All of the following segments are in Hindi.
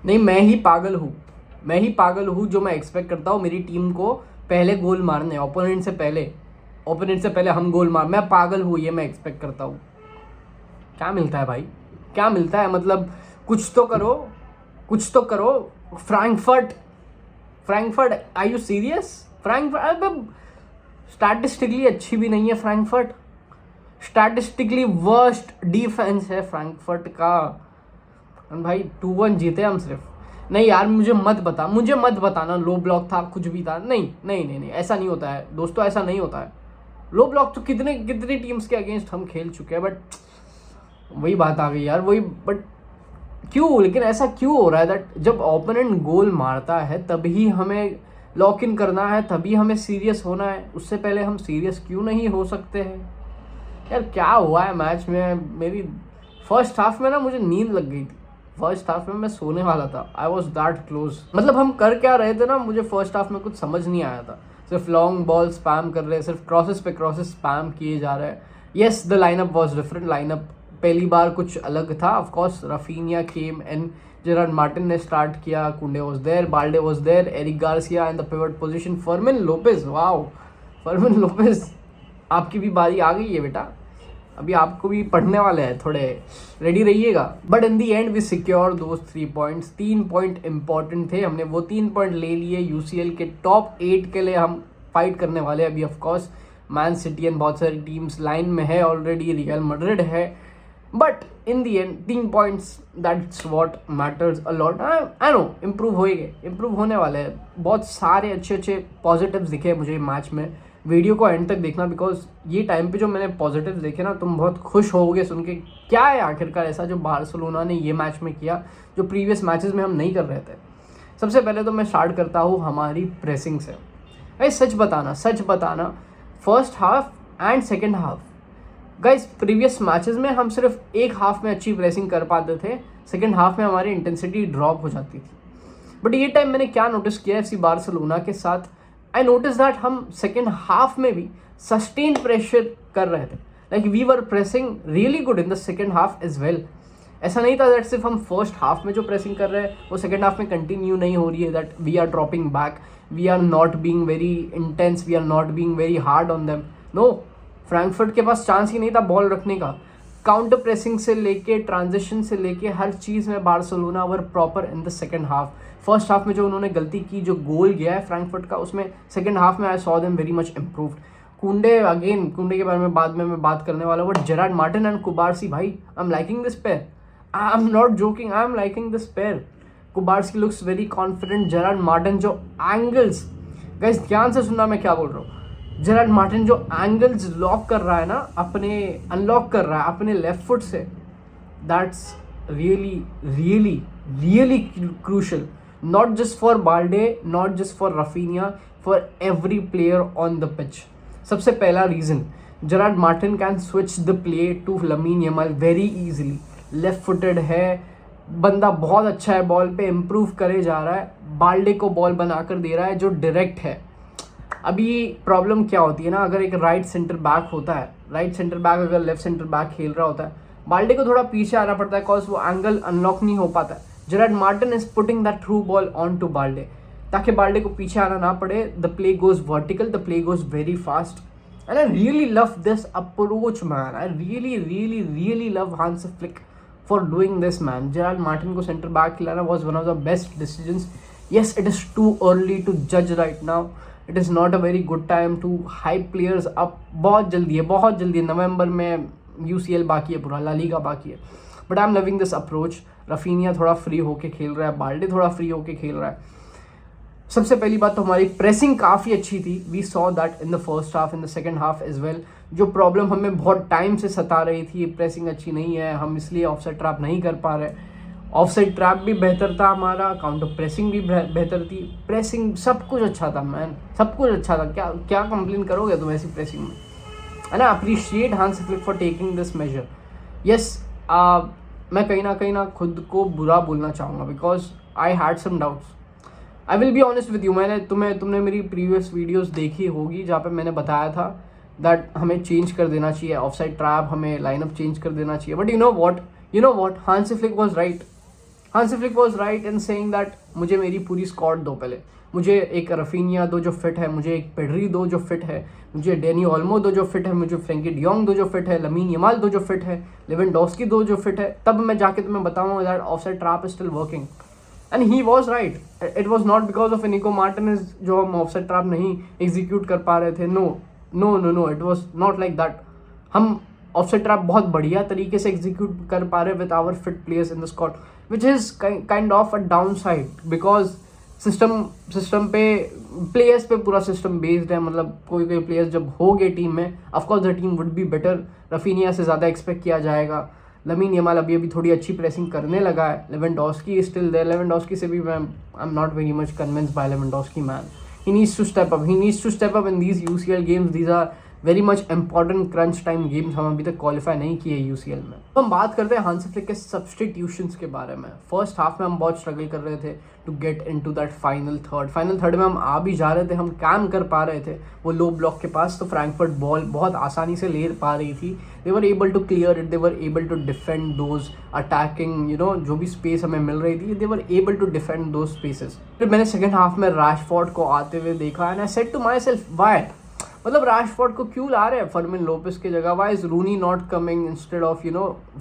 नहीं, मैं ही पागल हूँ जो मैं एक्सपेक्ट करता हूँ मेरी टीम को पहले गोल मारने, ओपोनेंट से पहले हम गोल मार। मैं पागल हूँ, ये मैं एक्सपेक्ट करता हूँ। क्या मिलता है भाई, क्या मिलता है? मतलब कुछ तो करो। Frankfurt, are you serious? Frankfurt statistically अच्छी भी नहीं है। फ्रैंकफर्ट स्टैटिस्टिकली वर्स्ट डिफेंस है फ्रैंकफर्ट का। भाई 2-1 जीते हम सिर्फ। नहीं यार, मुझे मत बताना लो ब्लॉक था, कुछ भी था। नहीं, ऐसा नहीं होता है दोस्तों, ऐसा नहीं होता है। लो ब्लॉक तो कितनी टीम्स के अगेंस्ट हम खेल चुके हैं, बट वही बात आ गई यार, बट क्यों? लेकिन ऐसा क्यों हो रहा है दैट जब ओपोनेंट गोल मारता है तभी हमें लॉक इन करना है, तभी हमें सीरियस होना है, उससे पहले हम सीरियस क्यों नहीं हो सकते हैं? यार क्या हुआ है मैच में? मेरी फर्स्ट हाफ में ना मुझे नींद लग गई थी। फर्स्ट हाफ में मैं सोने वाला था, आई वॉज दैट क्लोज। मतलब हम कर क्या रहे थे ना, मुझे फर्स्ट हाफ में कुछ समझ नहीं आया था। सिर्फ लॉन्ग बॉल स्पैम कर रहे, सिर्फ क्रॉसेस पे क्रॉसेस स्पैम किए जा रहे हैं। Yes, the lineup was different. Lineup पहली बार कुछ अलग था। Of course Raphinha came and Gerard Martin ने स्टार्ट किया, Kounde was there, Balde was there, Eric Garcia in the pivot position, Fermin Lopez, wow Fermin Lopez, आपकी भी बारी आ गई है बेटा, अभी आपको भी पढ़ने वाले हैं, थोड़े रेडी रहिएगा। But in the end we secure those 3 points. 3 point important थे, हमने वो 3 पॉइंट ले लिए। यूसीएल के टॉप 8 के लिए हम फाइट करने वाले हैं अभी। ऑफकोर्स मैन सिटी एंड बहुत सारी टीम्स लाइन में है ऑलरेडी, रियल मैड्रिड है, but in the and 3 points, that's what matters a lot. I know improve होने वाले हैं। बहुत सारे अच्छे पॉजिटिव्स दिखे मुझे मैच में। वीडियो को एंड तक देखना, बिकॉज ये टाइम पे जो मैंने पॉजिटिव्स देखे ना, तुम बहुत खुश होगे सुन के। क्या है आखिरकार ऐसा जो बार्सिलोना ने ये मैच में किया जो प्रीवियस मैचेस में हम नहीं कर रहे थे? सबसे पहले तो मैं स्टार्ट करता हूँ हमारी प्रेसिंग से। भाई सच बताना, first half and second half, guys previous matches में हम सिर्फ एक हाफ में अच्छी प्रेसिंग कर पाते थे, सेकेंड हाफ में हमारी इंटेंसिटी ड्रॉप हो जाती थी। बट ये टाइम मैंने क्या नोटिस किया एफसी बार्सिलोना के साथ, आई नोटिस दैट हम सेकेंड हाफ में भी सस्टेन प्रेशर कर रहे थे। Like we were pressing really good in the second half as well. ऐसा नहीं था दैट सिर्फ हम फर्स्ट हाफ में जो प्रेसिंग कर रहे हैं वो सेकेंड हाफ में कंटिन्यू नहीं हो रही है, that we are dropping back, we are not being very intense, we are not being very hard on them. No, Frankfurt के पास चांस ही नहीं था बॉल रखने का। काउंटर प्रेसिंग से लेके ट्रांजिशन से लेके हर चीज़ में Barcelona were proper in the second half. First half में जो उन्होंने गलती की, जो गोल गया है फ्रैंकफर्ट का, उसमें सेकेंड हाफ में I saw them very much improved. कुंडे के बारे में बाद में मैं बात करने वाला हूँ, but Gerard Martin and Cubarsi, भाई I'm liking this pair, I am not joking, I'm liking this pair. Cubarsi looks very confident, Gerard Martin जो एंगल्स, गाइस ध्यान से सुनना मैं क्या बोल रहा हूँ, जेरार्ड मार्टिन जो एंगल्स लॉक कर रहा है ना, अनलॉक कर रहा है अपने लेफ्ट फुट से, that's really crucial, not just for Balde, not just for Raphinha, for every player on the pitch. सबसे पहला reason, Gerard Martin can switch the play to Lamine Yamal very easily. Left footed है बंदा, बहुत अच्छा है बॉल पे, इम्प्रूव करे जा रहा है, बाल्डे को बॉल बनाकर दे रहा है जो डायरेक्ट है। अभी प्रॉब्लम क्या होती है ना, अगर एक राइट सेंटर बैक होता है, राइट सेंटर बैक अगर लेफ्ट सेंटर बैक खेल रहा होता है, बाल्डे को थोड़ा पीछे आना पड़ता है, बिकॉज वो एंगल अनलॉक नहीं हो पाता है। Gerard Martin is putting that through ball on to Balde, ताकि बाल्डे को पीछे आना ना पड़े। The play goes vertical, the play goes very fast, and I really love this approach man. I really love Hansi Flick for doing this man. Gerard Martin को सेंटर बैक खिलाना was one of the best decisions. Yes, it is too early to जज right now, it is not a very good time to hype players up. बहुत जल्दी है, नवंबर में यूसीएल बाकी है, पूरा ला लीगा बाकी है, but I am loving this approach. Raphinha थोड़ा फ्री होके खेल रहा है, बाल्डे थोड़ा फ्री होके खेल रहा है। सबसे पहली बात तो हमारी प्रेसिंग काफ़ी अच्छी थी, we saw that in the first half, in the second half as well. जो प्रॉब्लम हमें बहुत टाइम से सता रही थी, प्रेसिंग अच्छी नहीं है, हम इसलिए ऑफसाइड ट्रैप नहीं कर पा रहे। ऑफसाइड ट्रैप भी बेहतर था हमारा, काउंटर प्रेसिंग भी बेहतर थी, प्रेसिंग सब कुछ अच्छा था मैन, सब कुछ अच्छा था। क्या कंप्लेन करोगे तुम ऐसी प्रेसिंग में, है ना? Appreciate Hansi Flick for taking this measure. Yes, मैं कहीं ना खुद को बुरा बोलना चाहूँगा, because I had some doubts. I will be honest with you, तुमने मेरी प्रीवियस वीडियोज़ देखी होगी जहाँ पर मैंने बताया था दैट हमें चेंज कर देना चाहिए ऑफसाइड ट्रैप, हमें लाइनअप चेंज कर देना चाहिए। But you know what, Hans flick was right. Hansi Flick was right in saying that मुझे मेरी पूरी स्क्वाड दो पहले, मुझे एक रफीनिया दो जो फिट है, मुझे एक पेड्री दो जो फिट है, मुझे डेनी ओल्मो दो जो फिट है, मुझे फ्रेंकी डियोंग दो जो फिट है, लमीन यमाल दो जो फिट है, लेवेंडोस्की दो जो फिट है, तब मैं जाके तुम्हें बताऊंगा that offside trap is still working. And he was right. It was not because of Inigo Martinez जो हम ऑफसाइड ट्रैप नहीं एग्जीक्यूट कर पा रहे थे. No no no no, it was not like that. हम ऑफसाइड ट्रैप बहुत बढ़िया तरीके से एग्जीक्यूट कर पा रहे with our fit players in the squad, which is kind of a downside because system पे प्लेयर्स पे पूरा सिस्टम बेस्ड है. मतलब कोई कोई प्लेयर्स जब हो गए टीम में, of course the team would be better. Raphinha से ज़्यादा एक्सपेक्ट किया जाएगा. लमीन यमाल अभी अभी थोड़ी अच्छी प्रेसिंग करने लगा है. Lewandowski still there. लेवेंडोस्की से भी मैं I M not very much convinced by Lewandowski man. He needs to step up. He needs to step up in these UCL games. These are very much important crunch time games. हम अभी तक क्वालिफाई नहीं किए यूसीएल में. तो हम बात करते हैं हांसी फ्लिक के सब्सटीट्यूशंस के बारे में. फर्स्ट हाफ में हम बहुत स्ट्रगल कर रहे थे to get into that final third में हम आ भी जा रहे थे, हम कैम कर पा रहे थे वो लो ब्लॉक के पास, तो फ्रैंकफर्ट बॉल बहुत आसानी से ले पा रही थी. They were able to clear it, they were able to defend those attacking जो भी स्पेस हमें मिल रही थी, they were able to defend those spaces. फिर मैंने सेकेंड हाफ में रैशफोर्ड को आते हुए देखा and I said to myself why, मतलब रैशफोर्ड को क्यों ला रहे हैं फर्मिन लोपेज की जगह. Why is Rooney not coming instead of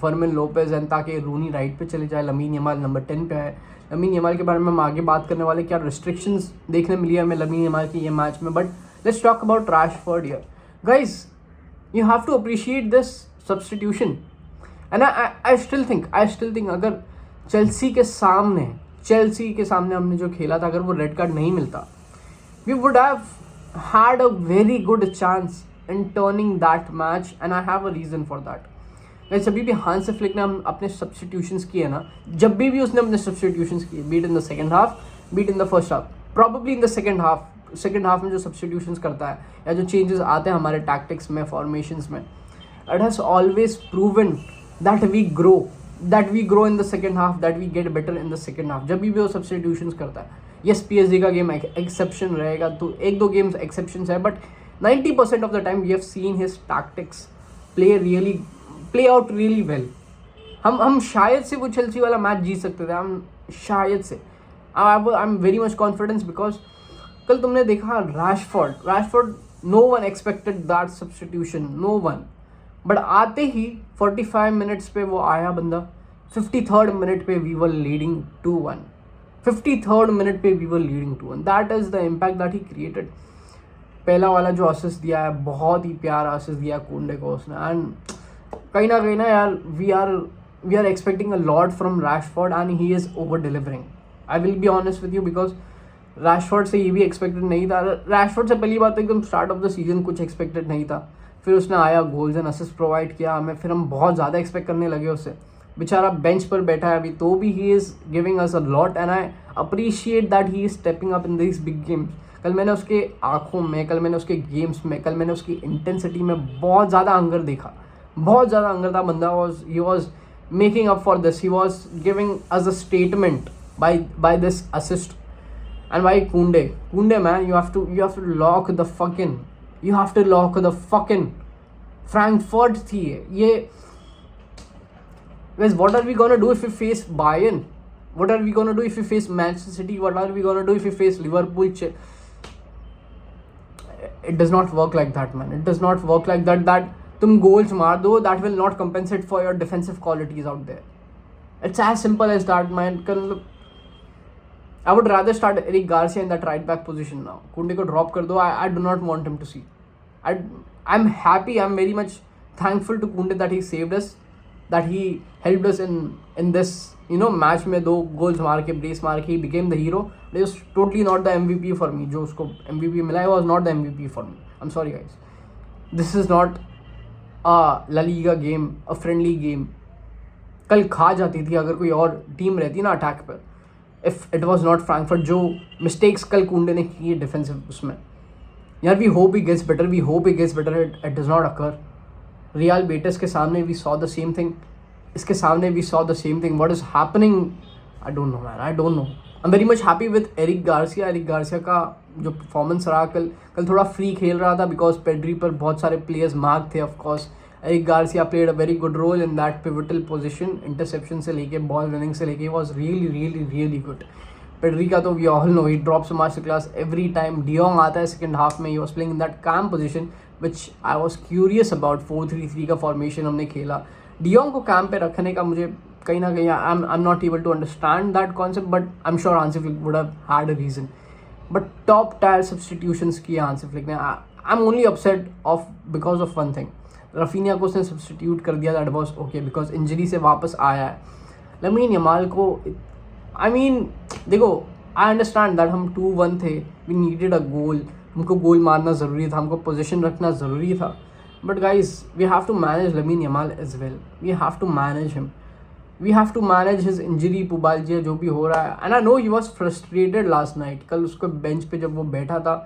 Fermin Lopez, and ताकि रूनी राइट पे चले जाए, लमीन यमाल नंबर 10 पे है. लमीन यमाल के बारे में हम आगे बात करने वाले, क्या रिस्ट्रिक्शंस देखने मिली है हमें लमीन यमाल की ये मैच में. But let's talk about Rashford here. Guys you have to appreciate this substitution. And I still think अगर चेल्सी के सामने हमने जो खेला था, अगर वो रेड कार्ड नहीं मिलता, we would have had a very good chance in turning that match, and I have a reason for that. Guys, अभी भी हांसी फ्लिक ने हम अपने सब्स्टिट्यूशंस किए ना, जब भी उसने अपने सब्स्टिट्यूशंस किए, beat in the second half, beat in the first half, probably in the second half में जो सब्स्टिट्यूशंस करता है या जो चेंजेस आते हैं हमारे टैक्टिक्स में, फॉर्मेशंस में, it has always proven that we grow in the second half, that we get better in the second half. जब भी वो सब्स्टिट्यूशंस करता है. यस, पीएसजी का गेम एक्सेप्शन रहेगा, तो एक दो गेम्स एक्सेप्शंस है, but 90% of the time we have seen his tactics play out really well. हम शायद से वो चेल्सी वाला मैच जीत सकते थे, हम शायद से. I am very much confidence because कल तुमने देखा Rashford no one expected that substitution, no one. But आते ही 45 मिनट्स पे वो आया बंदा, 53rd मिनट पे we were leading 2-1. 53rd minute पे we were leading 2-1. That is the impact that he created. पहला वाला जो असिस्ट दिया है, बहुत ही प्यारा असिस्ट दिया कुंडे को उसने. एंड कहीं ना यार we are expecting a lot from Rashford and he is over delivering. I will be honest with you because Rashford से ये भी एक्सपेक्टेड नहीं था. रैशफोर्ड से पहली बात तो एकदम स्टार्ट ऑफ द सीजन कुछ एक्सपेक्टेड नहीं था. फिर उसने आया, गोल्स एंड असिस्ट प्रोवाइड किया हमें, फिर हम बहुत ज़्यादा एक्सपेक्ट करने लगे उससे. बेचारा बेंच पर बैठा है अभी, तो भी he is giving us a lot and I appreciate that he is stepping up in this big games. कल मैंने उसके आँखों में, कल मैंने उसके गेम्स में, कल मैंने उसकी इंटेंसिटी में बहुत ज़्यादा हंगर देखा, बहुत ज़्यादा हंगर था. बंदा he was making up for this, he was giving us a statement by this assist. And by Kounde man, you have to lock the fucking Frankfurt थी ये. Guys, what are we gonna do if we face Bayern? What are we gonna do if we face Manchester City? What are we gonna do if we face Liverpool? It does not work like that, man. It does not work like that. That तुम goals मार दो, that will not compensate for your defensive qualities out there. It's as simple as that, man. I would rather start Eric Garcia in that right back position now. कुंडे को drop कर दो. I do not want him to see. I'm happy. I'm very much thankful to Kunde that he saved us. That he helped us in this match में 2 goals मार के, brace मार के, he became the hero. It was totally not the MVP for me. जो उसको MVP मिला है, was not the MVP for me. I'm sorry guys. This is not a La Liga game, a friendly game. कल खा जाती थी अगर कोई और टीम रहती ना अटैक पर. If it was not Frankfurt, जो mistakes कल कुंडे ने की है डिफेंसिव उसमें, यार we hope he gets better. It does not occur. Real Betis के सामने we saw the same thing, इसके सामने we saw the same thing. What is happening? I don't know man, I don't know. I am very much happy with Eric Garcia का जो परफॉर्मेंस रहा कल थोड़ा फ्री खेल रहा था बिकॉज पेड्री पर बहुत सारे प्लेयर्स मार्क थे. Of course Eric Garcia played a very good role in that pivotal position. Interception से लेके ball winning से लेके was really good. Pedri का तो we all know he drops a masterclass every time. De Jong आता है second half में, he was playing in that calm position which I was curious about. 4-3-3 का formation हमने खेला. De Jong को calm पे रखने का मुझे कहीं ना कहीं I'm not able to understand that concept, but I'm sure Hansi Flick would have had a reason. But top tier substitutions किए Hansi Flick ने. I'm only upset because of one thing. Raphinha को उसने सब्सटीट्यूट कर दिया, that was okay because injury से वापस आया है. लमीन यमाल को देखो आई अंडरस्टैंड दैट हम 2-1 थे, वी नीडेड अ गोल, हमको गोल मारना ज़रूरी था, हमको पोजीशन रखना ज़रूरी था. But guys we have to manage Lamine Yamal as well, we have to manage him, we have to manage his injury. Pubalgia जो भी हो रहा है, and I know he was frustrated last night. कल उसको बेंच पे जब वो बैठा था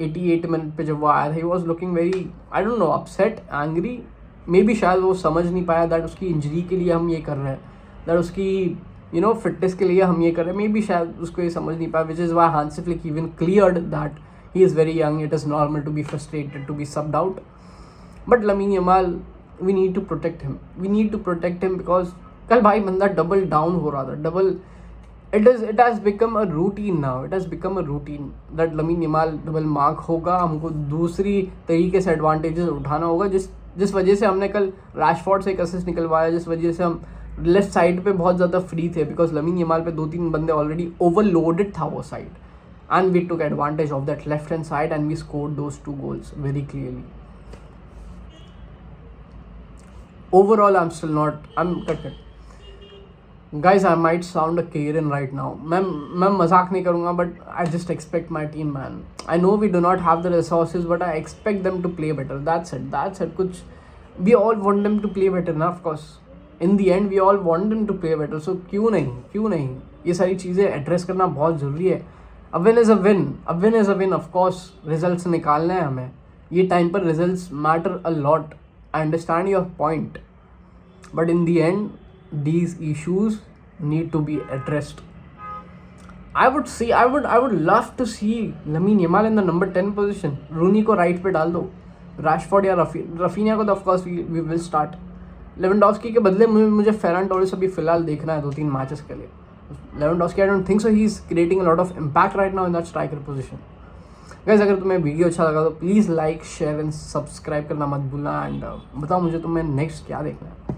88 मिनट पे जब वो आया था, he was looking very I don't no upset, angry. May be शायद वो समझ नहीं पाया दैट उसकी इंजरी के लिए हम ये कर रहे हैं, दैट उसकी फिटनेस के लिए हम ये कर रहे हैं. मे बी शायद उसको ये समझ नहीं पाया, which is why Hansi Flick even cleared that he is very young, it is normal to be frustrated, to be subbed out. But Lamine Yamal we need to protect him because कल भाई बंदा डबल डाउन हो रहा था. It has become a routine now. It has become a routine that Lamine Yamal double mark होगा, हमको दूसरी तरीके से एडवांटेजेस उठाना होगा. जिस वजह से हमने कल रैशफोर्ड से एक असिस्ट निकलवाया, जिस वजह से हम लेफ्ट साइड पे बहुत ज़्यादा फ्री थे बिकॉज लमीन यमाल पे 2-3 बंदे ऑलरेडी ओवरलोडेड था वो side, and we took advantage of that left hand side and we scored those 2 goals very clearly. Overall I'm Guys, I might sound a Karen right now. मैं मजाक नहीं करूँगा, but I just expect my team, man. I know we do not have the resources, but I expect them to play better. That's it. कुछ we all want them to play better ना, of course. In the end, we all want them to play better. So क्यों नहीं ये सारी चीज़ें एड्रेस करना बहुत ज़रूरी है. A win is a win. Of course, results निकालने हैं हमें. ये टाइम पर results matter a lot. I understand your point, but in the end, these issues need to be addressed. I would love to see Lamine Yamal in the number 10 position. Rooney को राइट पे डाल दो, Rashford या रफीनिया को तो of course we will start. Lewandowski के बदले मुझे फेरन टोरेस अभी फिलहाल देखना है 2-3 मैचेस के लिए. Lewandowski I don't think so, he is creating a lot of impact right now in that striker position. Guys, अगर तुम्हें वीडियो अच्छा लगा तो please like share and subscribe करना मत भूलना, एंड बताओ मुझे तुम्हें नेक्स्ट क्या देखना है.